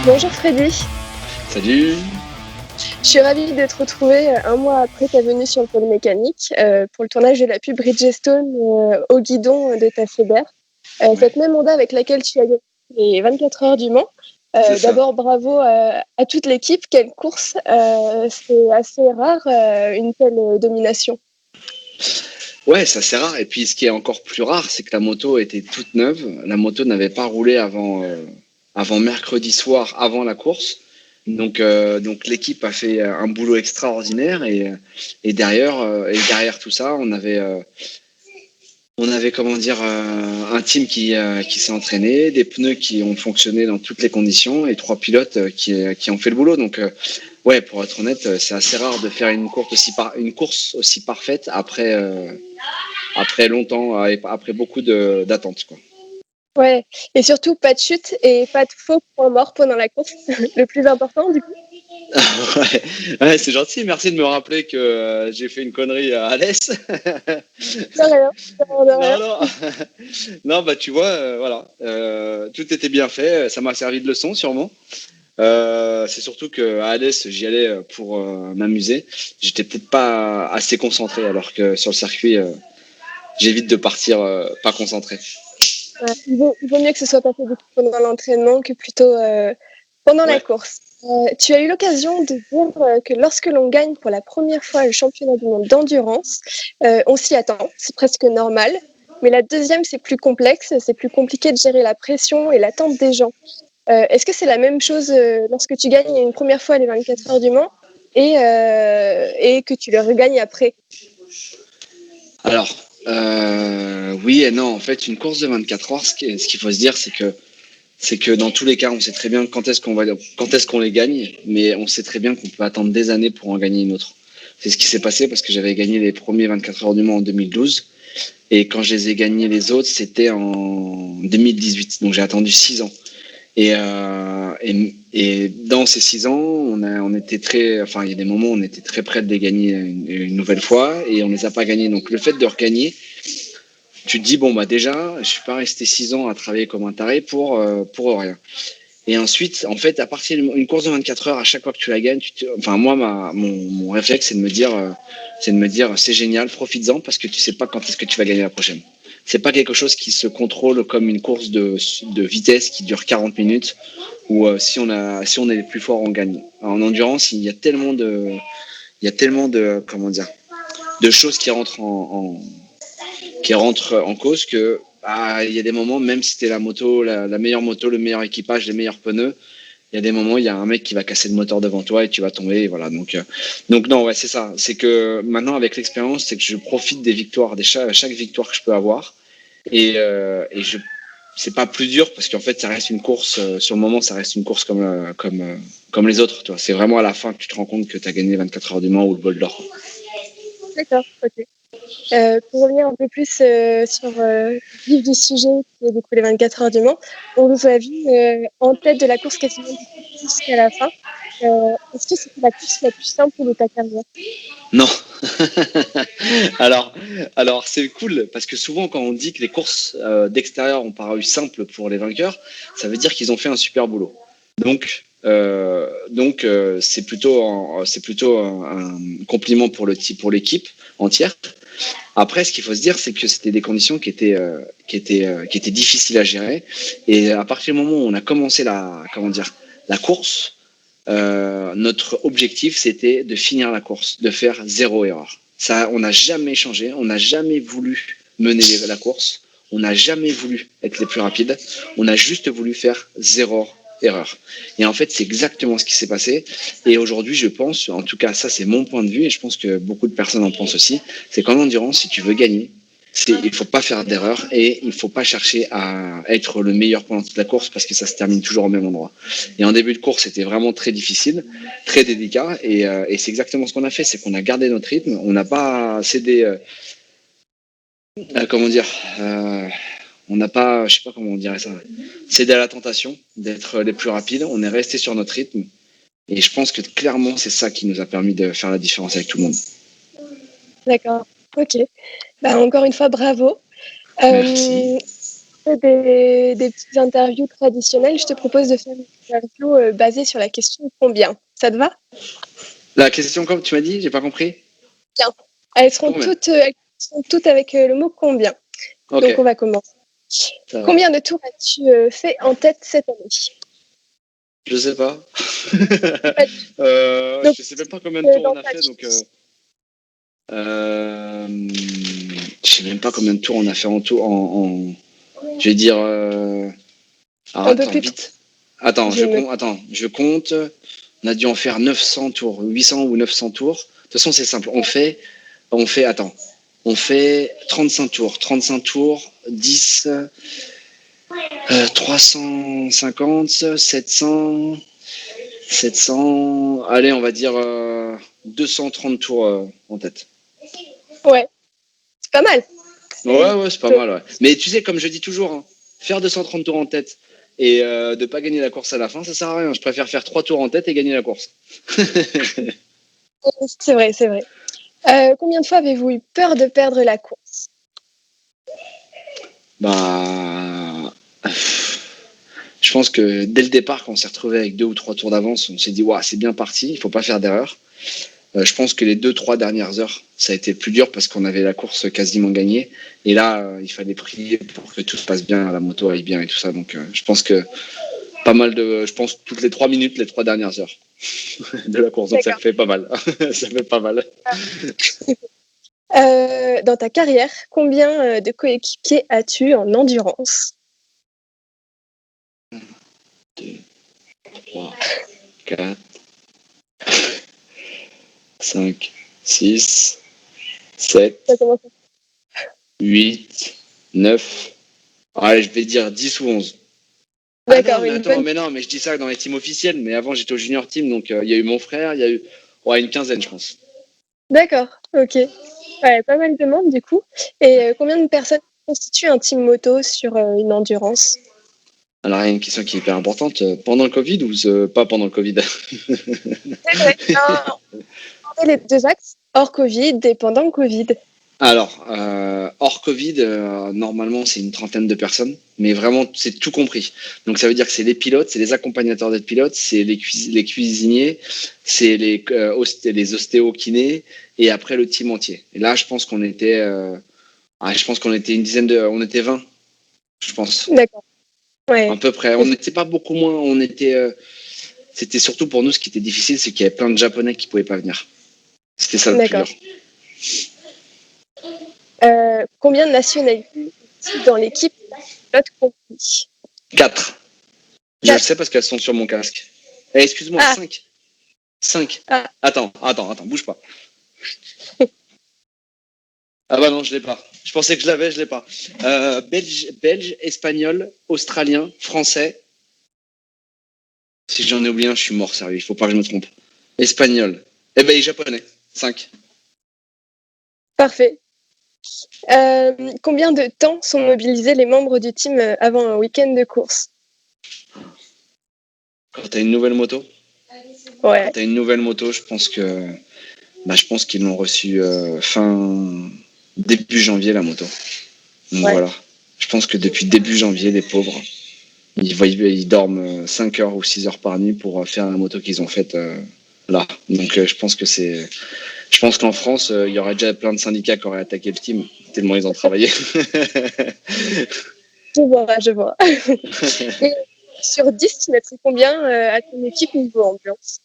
Bonjour Freddy, Salut. je suis ravie de te retrouver un mois après ta venue sur le pôle mécanique pour le tournage de la pub Bridgestone au guidon de ta Feber. Ouais, Cette même Honda avec laquelle tu as gagné les 24 heures du Mans. c'est ça. D'abord, bravo à toute l'équipe. Quelle course! C'est assez rare, une telle domination. Ouais, ça c'est rare. Et puis ce qui est encore plus rare, c'est que la moto était toute neuve. La moto n'avait pas roulé avant mercredi soir, avant la course. Donc l'équipe a fait un boulot extraordinaire et derrière tout ça, on avait comment dire un team qui s'est entraîné, des pneus qui ont fonctionné dans toutes les conditions et trois pilotes qui ont fait le boulot. Donc ouais, pour être honnête, c'est assez rare de faire une course aussi parfaite après longtemps et après beaucoup d'attentes quoi. Ouais, et surtout pas de chute et pas de faux points morts pendant la course. Le plus important, du coup. Ouais, ouais, c'est gentil, merci de me rappeler que j'ai fait une connerie à Alès. De rien, de rien. Non, non, non, bah tu vois, voilà, tout était bien fait, ça m'a servi de leçon sûrement. C'est surtout qu'à Alès, j'y allais pour m'amuser. J'étais peut-être pas assez concentré, alors que sur le circuit, j'évite de partir pas concentré. Ouais, il vaut mieux que ce soit pas fait du coup pendant l'entraînement que plutôt pendant la Ouais, course. Tu as eu l'occasion de dire que lorsque l'on gagne pour la première fois le championnat du monde d'endurance, on s'y attend, c'est presque normal. Mais la deuxième, c'est plus complexe, c'est plus compliqué de gérer la pression et l'attente des gens. Est-ce que c'est la même chose lorsque tu gagnes une première fois les 24 heures du Mans et que tu le regagnes après? alors, oui et non, en fait, une course de 24 heures, ce qu'il faut se dire, c'est que dans tous les cas, on sait très bien quand est-ce qu'on les gagne, mais on sait très bien qu'on peut attendre des années pour en gagner une autre. C'est ce qui s'est passé parce que j'avais gagné les premiers 24 heures du Mans en 2012 et quand je les ai gagnés les autres, c'était en 2018. Donc j'ai attendu 6 ans. Et dans ces 6 ans, on était enfin, il y a des moments où on était très près de les gagner une nouvelle fois et on les a pas gagnés. Donc le fait de regagner, tu te dis bon bah déjà, je suis pas resté 6 ans à travailler comme un taré pour rien. Et ensuite, en fait, à partir d'une course de 24 heures, à chaque fois que tu la gagnes, enfin moi, mon réflexe, c'est de me dire, c'est génial, profites-en parce que tu sais pas quand est-ce que tu vas gagner la prochaine. C'est pas quelque chose qui se contrôle comme une course de vitesse qui dure 40 minutes où si on est les plus forts, on gagne. En endurance, il y a tellement de comment dire, de choses qui rentrent en cause que il y a des moments, même si t'es la meilleure moto, le meilleur équipage, les meilleurs pneus, il y a des moments, il y a un mec qui va casser le moteur devant toi et tu vas tomber. Et voilà. Donc non, ouais, c'est ça. C'est que maintenant, avec l'expérience, c'est que je profite des victoires, chaque victoire que je peux avoir. Et c'est pas plus dur parce qu'en fait, ça reste une course. Sur le moment, ça reste une course comme les autres. Tu vois. C'est vraiment à la fin que tu te rends compte que tu as gagné 24 heures du Mans ou le bol d'or. D'accord, ok. Pour revenir un peu plus sur le vif du sujet, qui est du coup les 24 heures du Mans, on vous a vu en tête de la course quasiment du début jusqu'à la fin. Est-ce que c'était la course la plus simple de ta carrière? Non. alors, alors c'est cool parce que souvent quand on dit que les courses d'extérieur ont paru simples pour les vainqueurs, ça veut dire qu'ils ont fait un super boulot. Donc, c'est plutôt un compliment pour l'équipe entière. Après, ce qu'il faut se dire, c'est que c'était des conditions qui étaient difficiles à gérer. Et à partir du moment où on a commencé la course, notre objectif, c'était de finir la course, de faire zéro erreur. Ça, on n'a jamais changé, on n'a jamais voulu mener la course, on n'a jamais voulu être les plus rapides, on a juste voulu faire zéro erreur. Et en fait, c'est exactement ce qui s'est passé. Et aujourd'hui, je pense, en tout cas, ça c'est mon point de vue, et je pense que beaucoup de personnes en pensent aussi, c'est qu'en endurance, si tu veux gagner, il ne faut pas faire d'erreur et il ne faut pas chercher à être le meilleur pendant toute la course parce que ça se termine toujours au même endroit. Et en début de course, c'était vraiment très difficile, très délicat. Et c'est exactement ce qu'on a fait, c'est qu'on a gardé notre rythme. On n'a pas cédé, comment dire, on n'a pas, je sais pas comment on dirait ça, cédé à la tentation d'être les plus rapides. On est resté sur notre rythme. Et je pense que clairement, c'est ça qui nous a permis de faire la différence avec tout le monde. D'accord, ok. Bah, encore une fois, bravo. Merci. des petites interviews traditionnelles. Je te propose de faire une interview basée sur la question combien. Ça te va? La question, comme tu m'as dit, j'ai pas compris. Bien. Elles seront Combien? toutes avec le mot combien. Ok, Donc, on va commencer. ça va. Combien de tours as-tu fait en tête cette année? Je sais pas. Pas du tout. Donc, Je sais même pas combien de tours dans on a ta fait, donc vie, je sais même pas combien de tours on a fait en tout. Je vais dire. Alors un peu attends, plus vite. Attends, je me... je compte. On a dû en faire 900 tours, 800 ou 900 tours. De toute façon, c'est simple. Attends, on fait 35 tours. 35 tours, 10, 350, 700, 700. Allez, on va dire 230 tours en tête. Ouais, c'est pas mal. Ouais, c'est pas mal. Ouais. Mais tu sais, comme je dis toujours, hein, faire 230 tours en tête et de pas gagner la course à la fin, ça sert à rien. Je préfère faire 3 tours en tête et gagner la course. C'est vrai, c'est vrai. Combien de fois avez-vous eu peur de perdre la course? Bah, je pense que dès le départ, quand on s'est retrouvé avec 2 ou 3 tours d'avance, on s'est dit, ouais, c'est bien parti, il faut pas faire d'erreur. Je pense que les 2-3 dernières heures, ça a été plus dur parce qu'on avait la course quasiment gagnée. Et là, il fallait prier pour que tout se passe bien, la moto aille bien et tout ça. Donc, je pense que je pense toutes les 3 minutes, les 3 dernières heures de la course. Donc, ça D'accord. fait pas mal. Ça fait pas mal. Dans ta carrière, combien de coéquipiers as-tu en endurance? 2, 3, 4, 5, 6, 7, Ça commence. 8, 9. Allez, je vais dire 10 ou 11. Ah non, D'accord, mais une attends, bonne. mais non, mais je dis ça dans les teams officiels. Mais avant, j'étais au junior team, donc il y a eu mon frère, il y a eu ouais, une quinzaine, je pense. D'accord, ok. Ouais, pas mal de monde du coup. Et combien de personnes constituent un team moto sur une endurance? Alors, il y a une question qui est hyper importante. Pendant le Covid ou pas pendant le Covid? C'est vrai. Les deux axes, hors Covid et pendant le Covid. Alors, hors Covid, normalement, c'est une trentaine de personnes, mais vraiment, c'est tout compris. Donc, ça veut dire que c'est les pilotes, c'est les accompagnateurs des pilotes, c'est les cuisiniers, c'est les ostéo-kinés, et après le team entier. Et là, je pense qu'on était une dizaine on était 20, je pense, D'accord. à Ouais, peu près. On n'était pas beaucoup moins, c'était surtout pour nous, ce qui était difficile, c'est qu'il y avait plein de Japonais qui pouvaient pas venir. C'était ça le plus dur. d'accord. Combien de nationalités dans l'équipe pilote compris? 4. Je le Quatre. sais parce qu'elles sont sur mon casque. Eh, excuse-moi, Ah, 5. 5. ah, Attends, bouge pas. Ah bah non, je l'ai pas. Je pensais que je l'avais, je l'ai pas. Belge, espagnol, australien, français. Si j'en ai oublié un, je suis mort, sérieux. Il faut pas que je me trompe. Espagnol. Eh ben, et japonais. 5. parfait. Combien de temps sont mobilisés les membres du team avant un week-end de course? Quand t'as une nouvelle moto, Ouais, je pense qu'ils l'ont reçu début janvier la moto. Donc ouais. voilà. Je pense que depuis début janvier, les pauvres, ils dorment 5 heures ou 6 heures par nuit pour faire la moto qu'ils ont faite là. Donc je pense qu'en France, il y aurait déjà plein de syndicats qui auraient attaqué le team, tellement ils ont travaillé. Je vois. Et sur 10, tu mettrais combien à ton équipe niveau ambiance?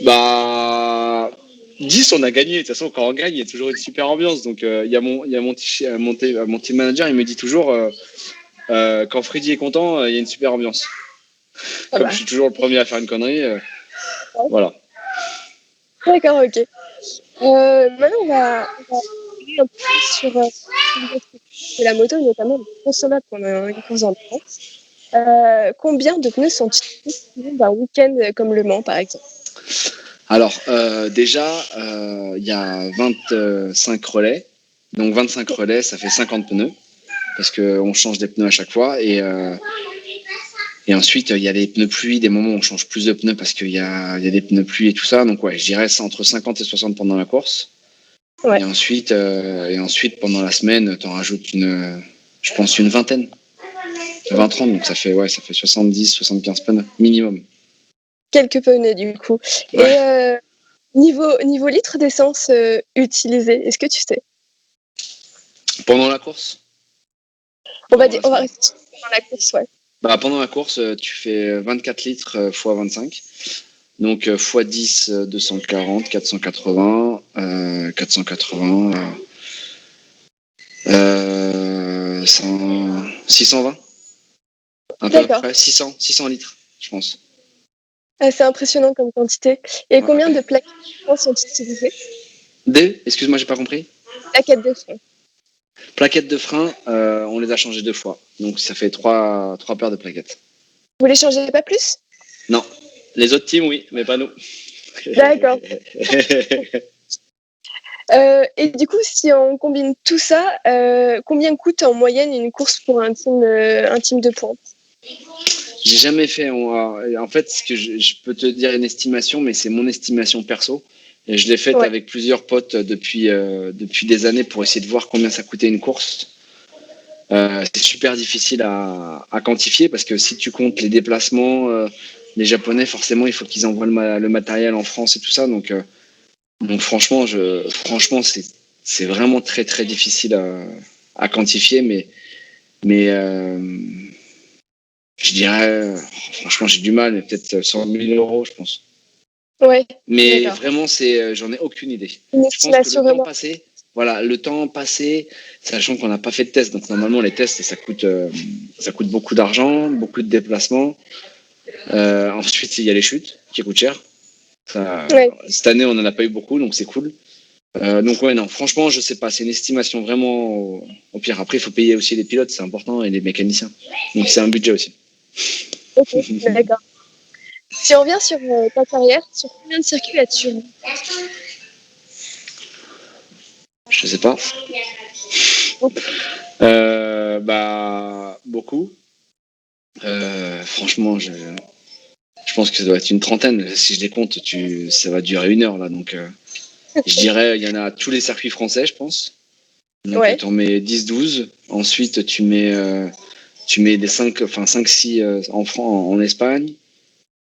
Bah, 10, on a gagné. De toute façon, quand on gagne, il y a toujours une super ambiance. Donc, il y a mon team manager, il me dit toujours, quand Freddy est content, il y a une super ambiance. Ah Comme je bah, suis toujours le premier à faire une connerie, ouais. voilà. D'accord, ok. Maintenant, on va revenir un peu plus sur les aspects de la moto, notamment les consommables pendant une course d'endurance. Combien de pneus sont utilisés d'un week-end comme Le Mans, par exemple? Alors, déjà, il y a 25 relais. Donc, 25 relais, ça fait 50 pneus. Parce qu'on change des pneus à chaque fois. Et ensuite, il y a les pneus pluie, des moments où on change plus de pneus parce qu'il y a des pneus pluie et tout ça. Donc, ouais, je dirais c'est entre 50 et 60 pendant la course. Ouais, Et ensuite pendant la semaine, t'en rajoutes je pense, une vingtaine. 20-30, donc ça fait 70-75 pneus minimum. Quelques pneus du coup. Ouais. Et niveau litre d'essence utilisé, est-ce que tu sais? Pendant la course? On va rester dans la course, ouais. Bah, pendant la course, tu fais 24 litres x 25. Donc x 10, 240, 480, 480, 620. À peu D'accord. près 600 litres, je pense. C'est impressionnant comme quantité. Et Ouais. combien de plaquettes de frein sont utilisées? Excuse-moi, j'ai pas compris. Plaquettes de frein. Plaquettes de frein, on les a changées 2 fois. Donc ça fait trois paires de plaquettes. Vous les changez pas plus? Non. Les autres teams, oui, mais pas nous. D'accord. Et du coup, si on combine tout ça, combien coûte en moyenne une course pour un team de pointe? J'ai jamais fait. En fait, ce que je peux te dire une estimation, mais c'est mon estimation perso. Et je l'ai faite Ouais. avec plusieurs potes depuis des années pour essayer de voir combien ça coûtait une course. C'est super difficile à quantifier parce que si tu comptes les déplacements, les Japonais, forcément, il faut qu'ils envoient le matériel en France et tout ça. Donc franchement, c'est vraiment très très difficile à quantifier, mais je dirais, franchement, j'ai du mal, mais peut-être 100 000 euros, je pense. Ouais, Mais d'accord. vraiment, j'en ai aucune idée. Une Je pense que estimation vraiment. le temps passé, sachant qu'on n'a pas fait de test, donc normalement les tests, ça coûte beaucoup d'argent, beaucoup de déplacements. Ensuite, il y a les chutes qui coûtent cher. Ouais. Cette année, on n'en a pas eu beaucoup, donc c'est cool. Donc ouais, non, franchement, je sais pas. C'est une estimation vraiment au pire. Après, il faut payer aussi les pilotes, c'est important, et les mécaniciens. Donc c'est un budget aussi. Ok, d'accord. Si on revient sur ta carrière, sur combien de circuits as-tu roulé? Je sais pas. Beaucoup. Bah beaucoup. Franchement, je pense que ça doit être une trentaine. Si je les compte, ça va durer 1 heure là. Donc je dirais, il y en a tous les circuits français, je pense. Donc Ouais, tu en mets 10-12. Ensuite, tu mets des 5-6 en Espagne.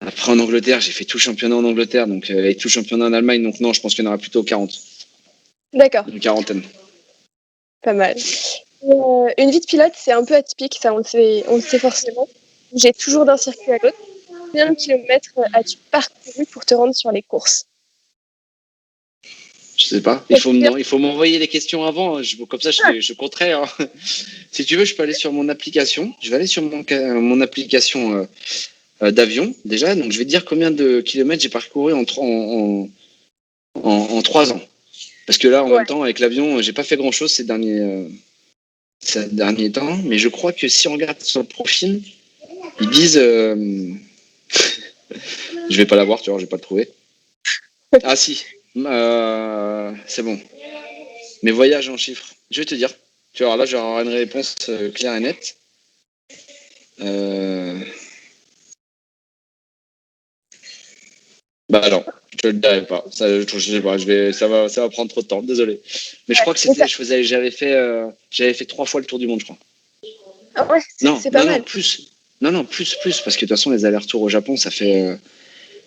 Après, en Angleterre, j'ai fait tout le championnat en Angleterre et tout le championnat en Allemagne. Donc, non, je pense qu'il y en aura plutôt 40. d'accord, Une quarantaine. pas mal. Une vie de pilote, c'est un peu atypique, ça on le sait forcément. J'ai toujours d'un circuit à l'autre. Combien de kilomètres as-tu parcouru pour te rendre sur les courses? Je sais pas. Il faut m'envoyer les questions avant. Comme ça, je compterai. Hein. Si tu veux, je peux aller sur mon application. Je vais aller sur mon application d'avion, déjà. Donc, je vais te dire combien de kilomètres j'ai parcouru en 3 ans. Parce que là, en Ouais, même temps, avec l'avion, j'ai pas fait grand-chose ces derniers temps. Mais je crois que si on regarde sur le profil, ils disent... je vais pas l'avoir, tu vois, je vais pas le trouver. Ah si, c'est bon. Mes voyages en chiffres. Je vais te dire. Tu vois, là, j'aurai une réponse claire et nette. Bah non, je te le dirai pas. Ça, je sais pas. Ça va prendre trop de temps. Désolé. Mais je ouais. crois que Mais j'avais fait 3 fois le tour du monde, je crois. ah ouais, Non, c'est pas non, non, mal. plus. Non, non, plus. Parce que de toute façon, les allers-retours au Japon, ça fait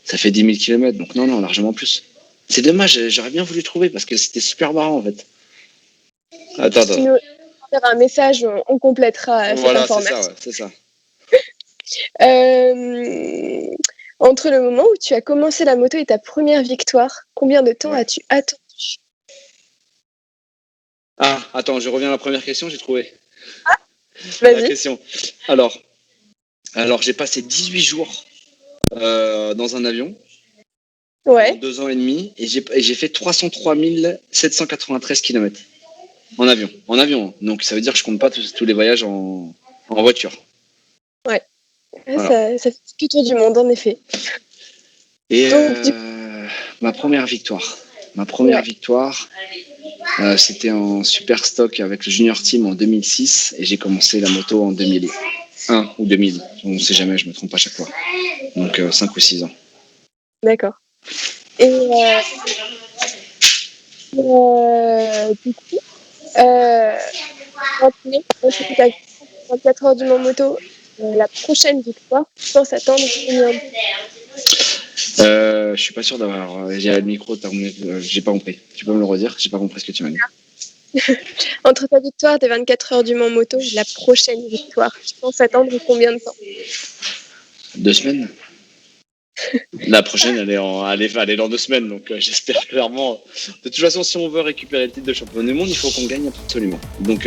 10 000 kilomètres. Donc non, non, largement plus. C'est dommage. J'aurais bien voulu trouver parce que c'était super marrant en fait. Attends, Si tu attends. nous faire un message, on complétera cette Voilà, c'est ça, information. ouais, c'est ça. Euh, Entre le moment où tu as commencé la moto et ta première victoire, combien de temps Ouais. as-tu attendu? Ah, attends, je reviens à la première question, j'ai trouvé la Vas-y. question. Alors j'ai passé 18 jours dans un avion en Ouais. 2 ans et demi et j'ai fait 303 793 km en avion. En avion, hein. Donc ça veut dire que je compte pas tous les voyages en voiture. Ouais. Voilà. Ça fait tout le tour du monde, en effet. Et Donc, du coup, ma première victoire. ouais. C'était en super stock avec le junior team en 2006 et j'ai commencé la moto en 2001 ou 2000. On ne sait jamais, je me trompe à chaque fois. Donc 5 ou 6 ans. D'accord. Et du coup, euh, Maintenant, c'était ta 24 heures du Mans Moto, la prochaine victoire, tu penses attendre combien de temps? Je suis pas sûr d'avoir. J'ai le micro, j'ai pas compris. Tu peux me le redire? J'ai pas compris ce que tu m'as dit. Entre ta victoire des 24 heures du Mans Moto et la prochaine victoire, tu penses attendre combien de temps? 2 semaines? La prochaine, elle est dans 2 semaines, donc j'espère clairement. De toute façon, si on veut récupérer le titre de champion du monde, il faut qu'on gagne absolument. Donc,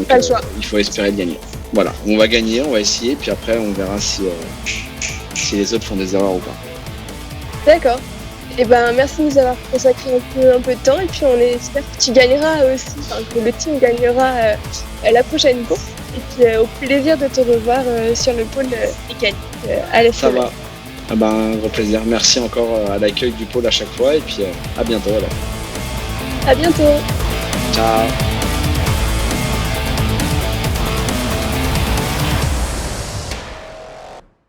Pas le choix. il faut espérer de gagner. Voilà, on va gagner, on va essayer, puis après, on verra si les autres font des erreurs ou pas. D'accord. Eh ben, merci de nous avoir consacré un peu de temps et puis on espère que tu gagneras aussi, enfin, que le team gagnera la prochaine course. Et puis au plaisir de te revoir sur le pôle mécanique à la Ça semaine. va. Ah ben, un gros plaisir. Merci encore à l'accueil du pôle à chaque fois, et puis à bientôt alors. À bientôt. Ciao.